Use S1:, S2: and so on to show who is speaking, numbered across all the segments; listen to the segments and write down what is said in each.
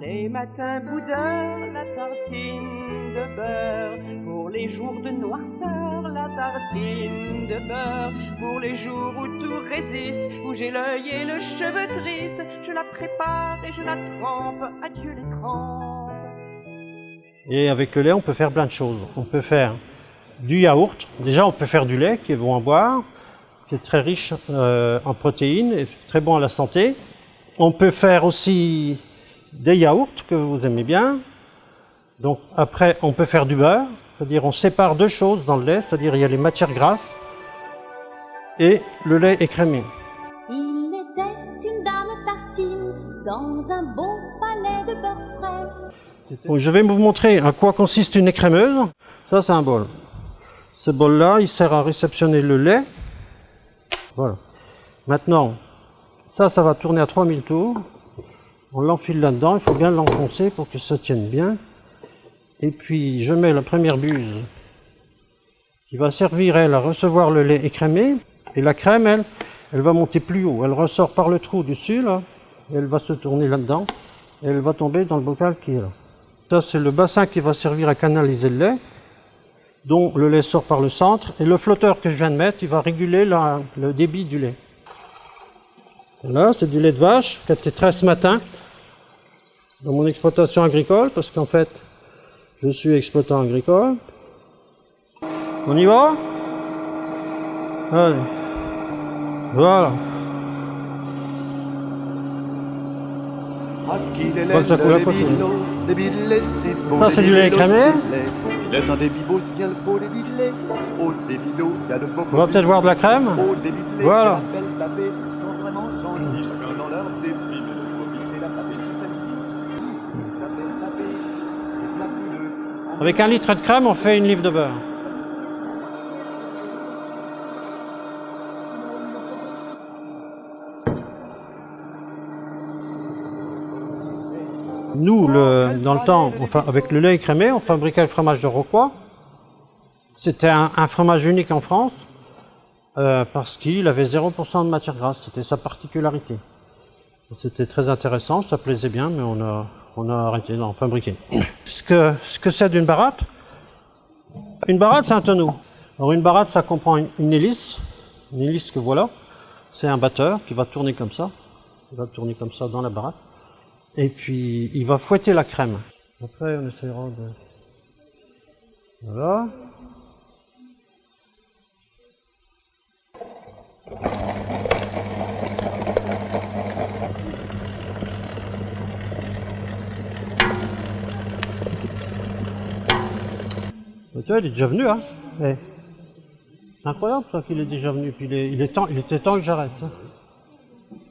S1: les matins boudeurs, la tartine de beurre. Pour les jours de noirceur, la tartine de beurre. Pour les jours où tout résiste, où j'ai l'œil et le cheveu triste, je la prépare et je la trempe, adieu les crampes.
S2: Et avec le lait, on peut faire plein de choses. On peut faire du yaourt. Déjà, on peut faire du lait qui est bon à boire, qui est très riche en protéines et très bon à la santé. On peut faire aussi des yaourts que vous aimez bien. Donc après, on peut faire du beurre. C'est-à-dire, on sépare deux choses dans le lait. C'est-à-dire, il y a les matières grasses et le lait écrémé.
S3: Il était une dame tartine dans un bon palais de beurre frais.
S2: Donc, je vais vous montrer à quoi consiste une écrémeuse. Ça, c'est un bol. Ce bol-là, il sert à réceptionner le lait. Voilà. Maintenant, ça va tourner à 3000 tours. On l'enfile là-dedans. Il faut bien l'enfoncer pour que ça tienne bien. Et puis, je mets la première buse qui va servir, elle, à recevoir le lait écrémé. Et la crème, elle va monter plus haut. Elle ressort par le trou du dessus, là. Et elle va se tourner là-dedans. Et elle va tomber dans le bocal qui est là. Ça, c'est le bassin qui va servir à canaliser le lait, dont le lait sort par le centre. Et le flotteur que je viens de mettre, il va réguler le débit du lait. Et là, c'est du lait de vache qui a été trait ce matin dans mon exploitation agricole, parce qu'en fait, je suis exploitant agricole. On y va? Allez. Voilà. Ça coule à côté. Ça, c'est du lait écrémé. On va peut-être voir de la crème. Voilà. Avec 1 litre de crème, on fait 1 livre de beurre. Nous, dans le temps, enfin, avec le lait écrémé, on fabriquait le fromage de Rocroi. C'était un fromage unique en France, parce qu'il avait 0% de matière grasse. C'était sa particularité. C'était très intéressant, ça plaisait bien, mais on a arrêté d'en fabriquer. Ce que c'est d'une baratte? Une baratte, c'est un tonneau. Alors une baratte, ça comprend une hélice que voilà. C'est un batteur qui va tourner comme ça. Il va tourner comme ça dans la baratte. Et puis, il va fouetter la crème. Après, on essaiera de... Voilà. Tu vois, il est déjà venu, hein. Eh. C'est incroyable, ça, qu'il est déjà venu. Puis il était temps que j'arrête. Hein.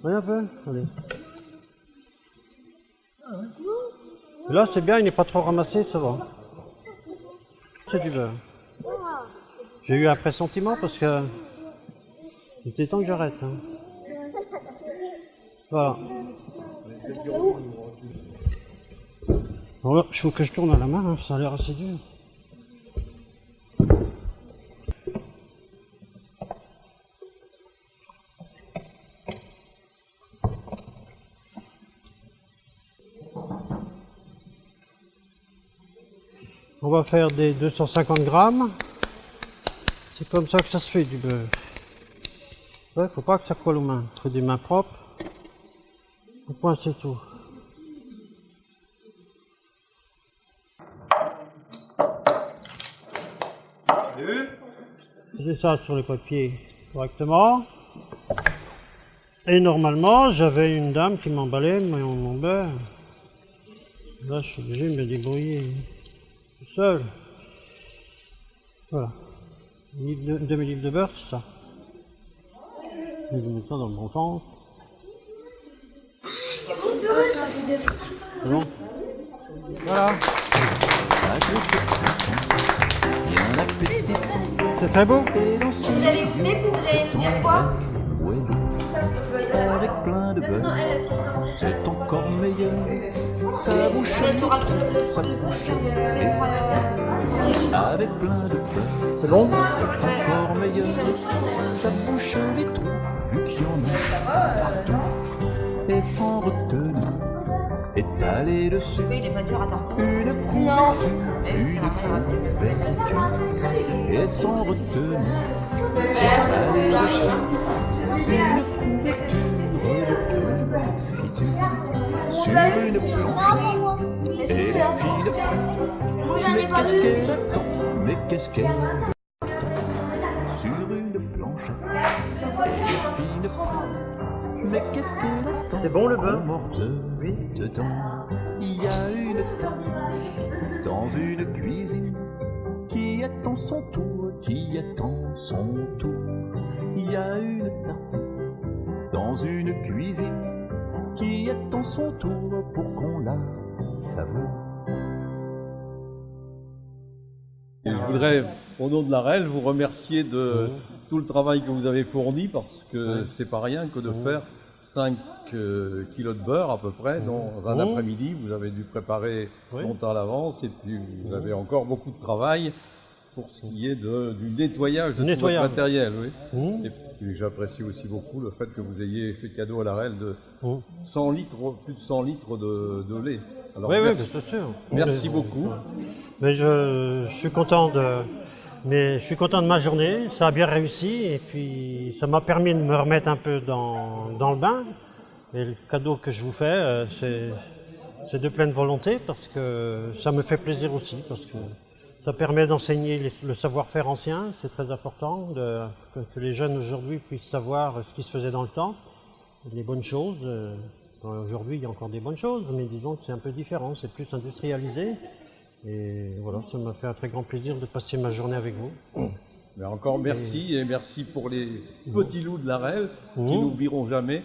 S2: Voyez un peu. Allez. Et là, c'est bien, il n'est pas trop ramassé, ça va. C'est du beurre. J'ai eu un pressentiment parce que il était temps que j'arrête. Hein. Voilà. Bon, là, il faut que je tourne à la main, hein, ça a l'air assez dur. On va faire des 250 grammes. C'est comme ça que ça se fait du beurre. Ouais, faut pas que ça colle aux mains. Il faut des mains propres. Un point, c'est tout. J'ai ça sur le papier correctement. Et normalement, j'avais une dame qui m'emballait mon beurre. Là, je suis obligé de me débrouiller tout seul. Voilà. Une demi-livre de beurre, c'est ça. Je vais mettre ça dans le bon sens. C'est bon. Voilà. C'est très beau.
S4: Vous allez goûter, puis vous allez nous dire quoi?
S5: Avec plein de beurre, c'est encore meilleur. Ça bouche, ça bouche. Avec plein de beurre,
S2: C'est bon?
S5: c'est encore meilleur. Ça bouche les trous, vu qu'il y en a partout. Et sans retenue, et Allez dessus,
S4: Oui, il est pas dur à tartiner.
S5: une
S4: Non.
S5: couverture, et sans retenue. Allez dessus, une couverture de confiture, sur une planche,
S4: Mais
S5: et
S4: si,
S5: les
S4: là.
S5: filles,
S4: Moi, j'en ai
S5: mais
S4: pas
S5: qu'est-ce
S4: vu.
S5: qu'elle attend, mais qu'est-ce qu'elle attend, sur une planche, fine, mais qu'est-ce qu'elle attend?
S2: C'est bon le beurre?
S5: On morde dedans. Il y a une table dans une cuisine qui attend son tour, qui attend son tour. Il y a une table dans une cuisine qui attend son tour pour qu'on la savoure.
S6: Et je voudrais, au nom de la REL, vous remercier de tout le travail que vous avez fourni, parce que c'est pas rien que de faire 5 kilos de beurre à peu près dans un après-midi. Vous avez dû préparer longtemps à l'avance, et puis vous avez encore beaucoup de travail pour ce qui est du nettoyage de tout votre matériel. Oui. Et puis j'apprécie aussi beaucoup le fait que vous ayez fait cadeau à la REL de 100 litres, plus de 100 litres de lait. Alors,
S2: Oui,
S6: merci,
S2: c'est sûr.
S6: merci beaucoup.
S2: Mais je suis content de ma journée, ça a bien réussi et puis ça m'a permis de me remettre un peu dans le bain. Et le cadeau que je vous fais, c'est de pleine volonté parce que ça me fait plaisir aussi, parce que ça permet d'enseigner le savoir-faire ancien, c'est très important, que les jeunes aujourd'hui puissent savoir ce qui se faisait dans le temps, les bonnes choses. Aujourd'hui, il y a encore des bonnes choses, mais disons que c'est un peu différent, c'est plus industrialisé. Et voilà, ça m'a fait un très grand plaisir de passer ma journée avec vous.
S6: Mais encore merci, et merci pour les petits loups de la REL qui n'oublieront jamais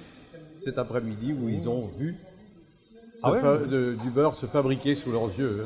S6: cet après-midi où ils ont vu du beurre se fabriquer sous leurs yeux.